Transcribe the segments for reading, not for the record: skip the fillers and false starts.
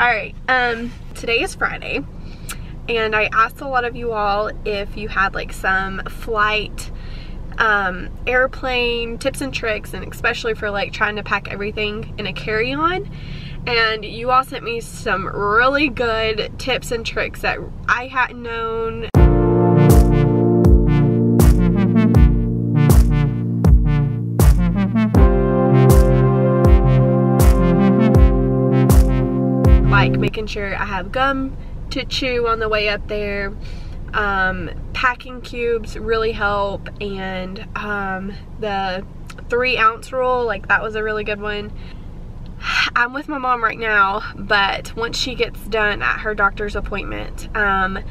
Alright, today is Friday, and I asked a lot of you all if you had like some flight, airplane tips and tricks, and especially for like trying to pack everything in a carry-on. And you all sent me some really good tips and tricks that I hadn't known. Like making sure I have gum to chew on the way up there. Packing cubes really help, and the 3-ounce rule, like that was a really good one. I'm with my mom right now, but once she gets done at her doctor's appointment, I'm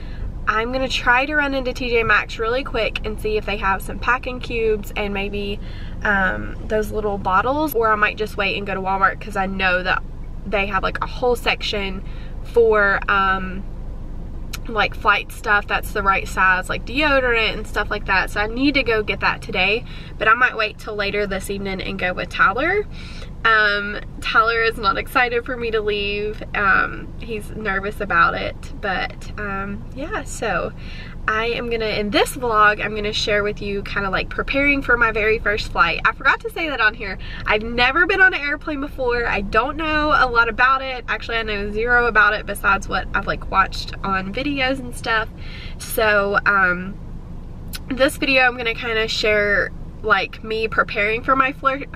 gonna try to run into TJ Maxx really quick and see if they have some packing cubes and maybe those little bottles, or I might just wait and go to Walmart because I know that they have like a whole section for like flight stuff that's the right size, like deodorant and stuff like that. So I need to go get that today, but I might wait till later this evening and go with Tyler. Tyler is not excited for me to leave. He's nervous about it, but yeah, so I am gonna, in this vlog, I'm gonna share with you kind of like preparing for my very first flight. I forgot to say that on here. I've never been on an airplane before. I don't know a lot about it. Actually, I know zero about it besides what I've like watched on videos and stuff. So this video I'm gonna kind of share like me preparing for my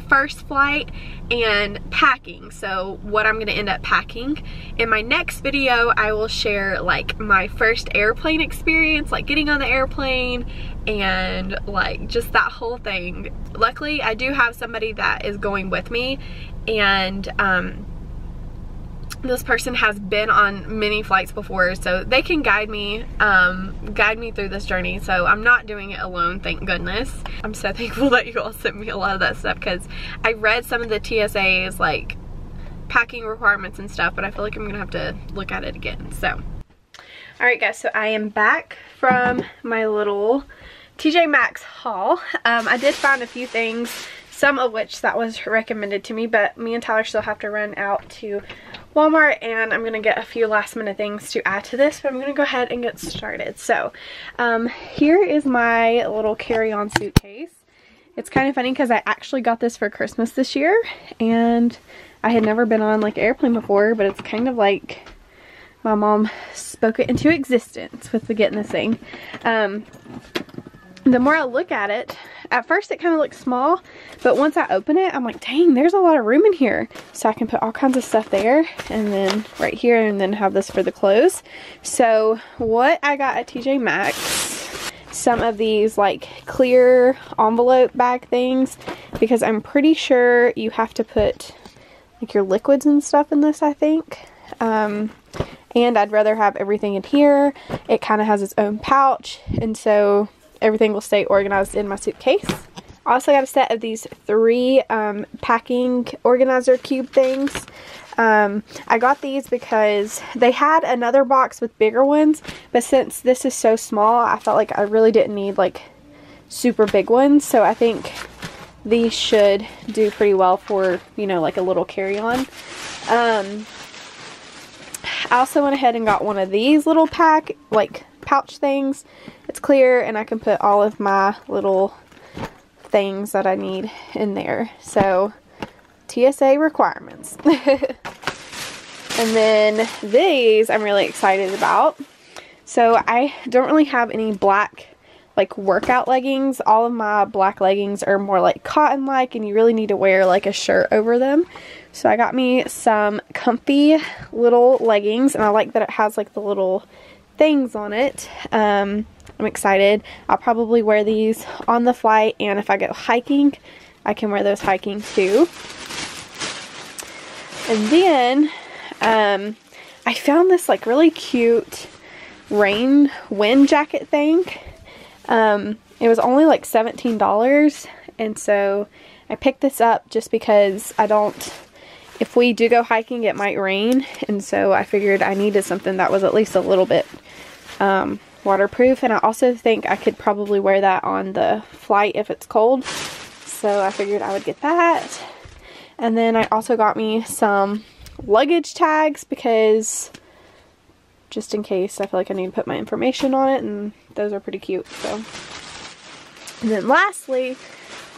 first flight and packing, so what I'm gonna end up packing. In my next video I will share like my first airplane experience, like getting on the airplane and like just that whole thing. Luckily I do have somebody that is going with me, and this person has been on many flights before, so they can guide me through this journey. So I'm not doing it alone, thank goodness. I'm so thankful that you all sent me a lot of that stuff, because I read some of the TSA's like packing requirements and stuff, but I feel like I'm gonna have to look at it again. So alright guys, so I am back from my little TJ Maxx haul. I did find a few things, some of which that was recommended to me, but me and Tyler still have to run out to Walmart, and I'm gonna get a few last minute things to add to this, but I'm gonna go ahead and get started. So here is my little carry-on suitcase. It's kind of funny because I actually got this for Christmas this year, and I had never been on like an airplane before, but it's kind of like my mom spoke it into existence with the getting this thing. The more I look at it, at first it kind of looks small, but once I open it, I'm like, dang, there's a lot of room in here. So I can put all kinds of stuff there, and then right here, and then have this for the clothes. So what I got at TJ Maxx, some of these like clear envelope bag things, because I'm pretty sure you have to put like your liquids and stuff in this, I think. And I'd rather have everything in here. It kind of has its own pouch, and so everything will stay organized in my suitcase. I also got a set of these 3 packing organizer cube things. I got these because they had another box with bigger ones, but since this is so small, I felt like I really didn't need like super big ones. So I think these should do pretty well for, you know, like a little carry-on. I also went ahead and got one of these little pouch things. It's clear, and I can put all of my little things that I need in there. So TSA requirements. And then these I'm really excited about. So I don't really have any black like workout leggings. All of my black leggings are more like cotton like, and you really need to wear like a shirt over them. So I got me some comfy little leggings, and I like that it has like the little things on it. I'm excited. I'll probably wear these on the flight, and if I go hiking, I can wear those hiking too. And then I found this like really cute wind jacket thing. It was only like $17, and so I picked this up just because if we do go hiking, it might rain, and so I figured I needed something that was at least a little bit waterproof. And I also think I could probably wear that on the flight if it's cold, so I figured I would get that. And then I also got me some luggage tags, because just in case I feel like I need to put my information on it, and those are pretty cute. So, and then lastly,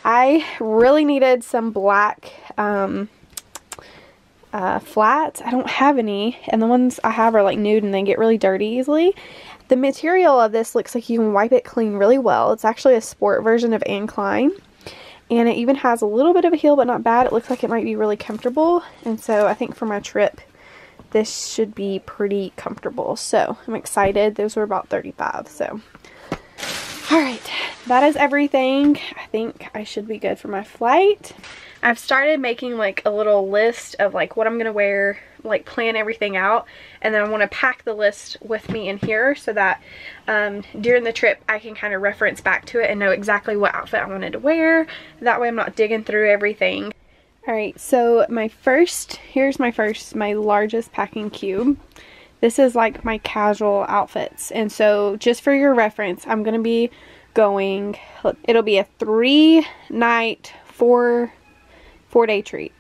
I really needed some black flats. I don't have any, and the ones I have are like nude and they get really dirty easily. The material of this looks like you can wipe it clean really well. It's actually a sport version of Incline, and it even has a little bit of a heel, but not bad. It looks like it might be really comfortable, and so I think for my trip this should be pretty comfortable. So I'm excited. Those were about $35. So alright, that is everything. I think I should be good for my flight. I've started making like a little list of like what I'm gonna wear, like plan everything out, and then I want to pack the list with me in here so that during the trip I can kind of reference back to it and know exactly what outfit I wanted to wear. That way I'm not digging through everything. Alright, so here's my largest packing cube. This is like my casual outfits, and so just for your reference, I'm gonna be going, it'll be a 3-night, 4-day trip.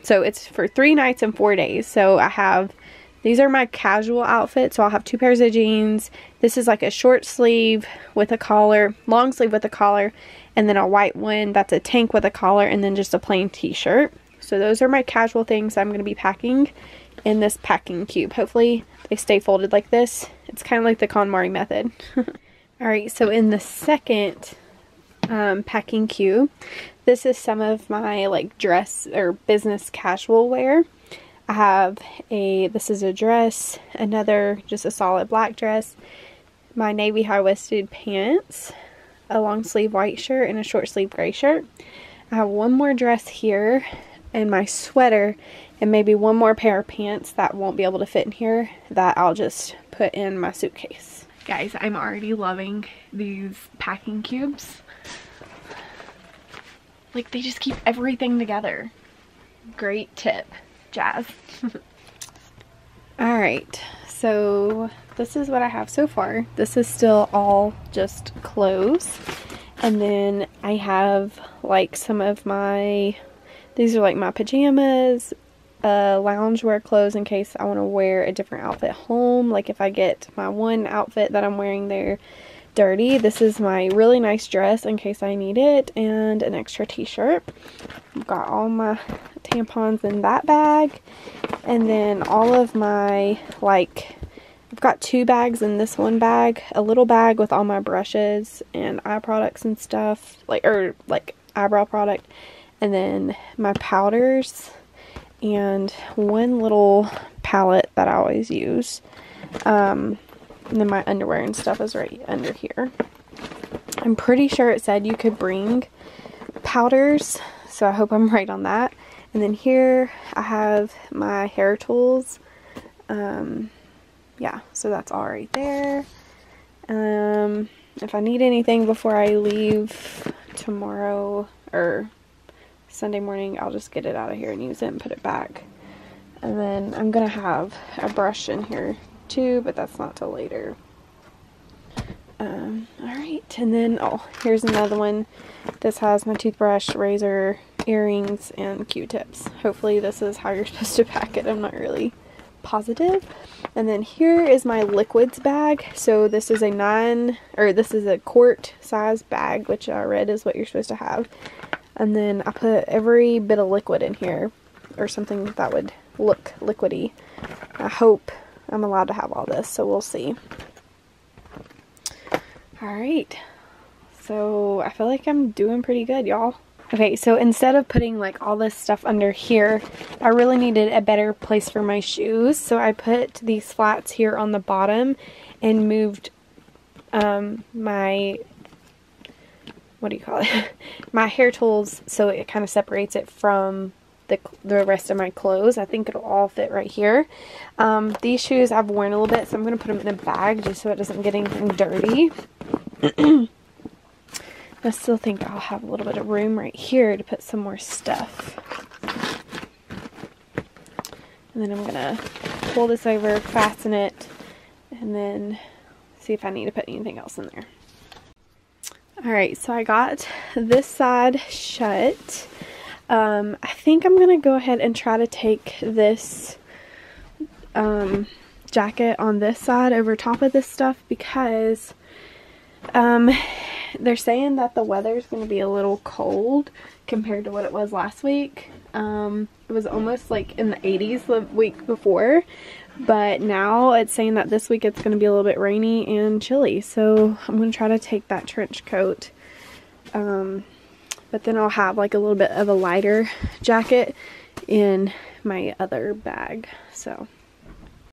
So it's for 3 nights and 4 days. So these are my casual outfits. So I'll have 2 pairs of jeans. This is like a short sleeve with a collar, long sleeve with a collar, and then a white one that's a tank with a collar, and then just a plain t-shirt. So those are my casual things I'm going to be packing in this packing cube. Hopefully they stay folded like this. It's kind of like the KonMari method. Alright, so in the second packing cube, this is some of my like dress or business casual wear. I have this is a dress, another just a solid black dress, my navy high-waisted pants, a long sleeve white shirt, and a short sleeve gray shirt. I have one more dress here, and my sweater, and maybe one more pair of pants that won't be able to fit in here that I'll just put in my suitcase. Guys, I'm already loving these packing cubes. Like, they just keep everything together. Great tip, Jazz. Alright, so this is what I have so far. This is still all just clothes. And then I have like some of these are like my pajamas, loungewear clothes in case I want to wear a different outfit home. Like if I get my one outfit that I'm wearing there dirty, this is my really nice dress in case I need it, and an extra t-shirt. I've got all my tampons in that bag, and then all of my I've got 2 bags in this one bag, a little bag with all my brushes and eye products and stuff, like eyebrow product, and then my powders, and one little palette that I always use. And then my underwear and stuff is right under here. I'm pretty sure it said you could bring powders, so I hope I'm right on that. And then here I have my hair tools. Yeah, so that's all right there. If I need anything before I leave tomorrow or Sunday morning, I'll just get it out of here and use it and put it back. And then I'm gonna have a brush in here too, but that's not till later. Alright, and then here's another one. This has my toothbrush, razor, earrings, and Q-tips. Hopefully this is how you're supposed to pack it. I'm not really positive. And then here is my liquids bag. So this is a quart size bag, which I read is what you're supposed to have. And then I put every bit of liquid in here, or something that would look liquidy. I hope I'm allowed to have all this, so we'll see. Alright, so I feel like I'm doing pretty good, y'all. Okay, so instead of putting like all this stuff under here, I really needed a better place for my shoes. So I put these flats here on the bottom and moved my, what do you call it? My hair tools, so it kind of separates it from the rest of my clothes. I think it'll all fit right here. These shoes I've worn a little bit, so I'm going to put them in a bag just so it doesn't get anything dirty. I still think I'll have a little bit of room right here to put some more stuff. And then I'm going to pull this over, fasten it, and then see if I need to put anything else in there. Alright, so I got this side shut. I think I'm gonna go ahead and try to take this jacket on this side over top of this stuff, because they're saying that the weather's going to be a little cold compared to what it was last week. It was almost like in the 80s the week before, but now it's saying that this week it's going to be a little bit rainy and chilly. So I'm going to try to take that trench coat, but then I'll have like a little bit of a lighter jacket in my other bag. So